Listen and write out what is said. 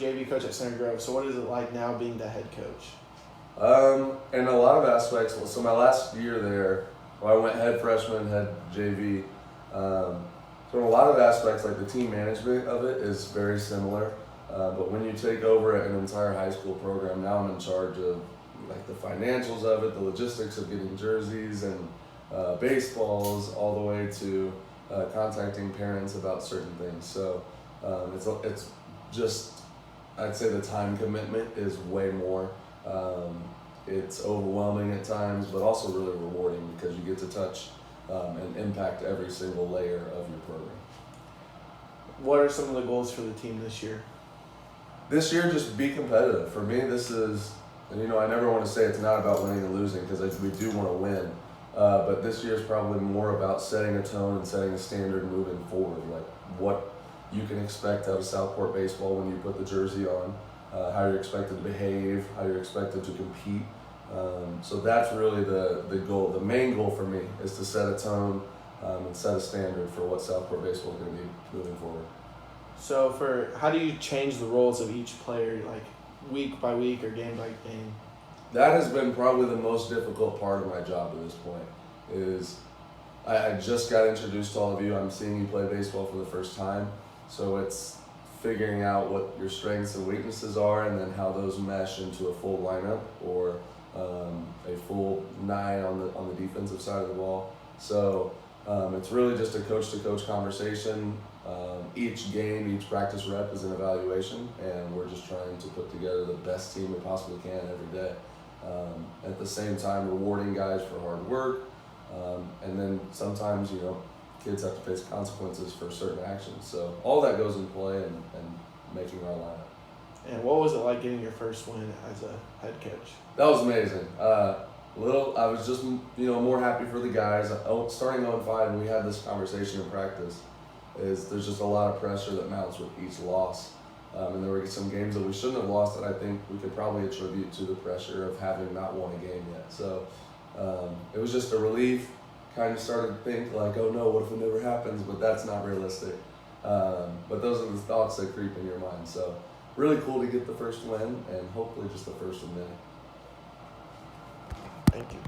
JV coach at Center Grove. So what is it like now being the head coach? In a lot of aspects, so my last year there, I went head freshman, head JV. So in a lot of aspects, like the team management of it is very similar. But when you take over an entire high school program, now I'm in charge of like the financials of it, the logistics of getting jerseys and baseballs, all the way to contacting parents about certain things. So it's just, I'd say the time commitment is way more. It's overwhelming at times, but also really rewarding because you get to touch and impact every single layer of your program. What are some of the goals for the team this year? This year, just be competitive. For me, this is, and I never want to say it's not about winning and losing because we do want to win. But this year is probably more about setting a tone and setting a standard moving forward. Like what you can expect out of Southport baseball when you put the jersey on, how you're expected to behave, how you're expected to compete. So that's really the goal. The main goal for me is to set a tone and set a standard for what Southport baseball is going to be moving forward. So how do you change the roles of each player, like week by week or game by game? That has been probably the most difficult part of my job to this point. Is I just got introduced to all of you. I'm seeing you play baseball for the first time, so it's figuring out what your strengths and weaknesses are, and then how those mesh into a full lineup or a full 9 on the defensive side of the ball. So it's really just a coach-to-coach conversation. Each game, each practice rep is an evaluation, and we're just trying to put together the best team we possibly can every day. At the same time, rewarding guys for hard work, and then sometimes kids have to face consequences for certain actions. So all that goes in play and making our lineup. And what was it like getting your first win as a head coach? That was amazing. I was just more happy for the guys. Starting 0-5, we had this conversation in practice. There's just a lot of pressure that mounts with each loss. And there were some games that we shouldn't have lost that I think we could probably attribute to the pressure of having not won a game yet. So it was just a relief. Kind of started to think like, oh no, what if it never happens? But that's not realistic. But those are the thoughts that creep in your mind. So really cool to get the first win, and hopefully just the first of many. Thank you.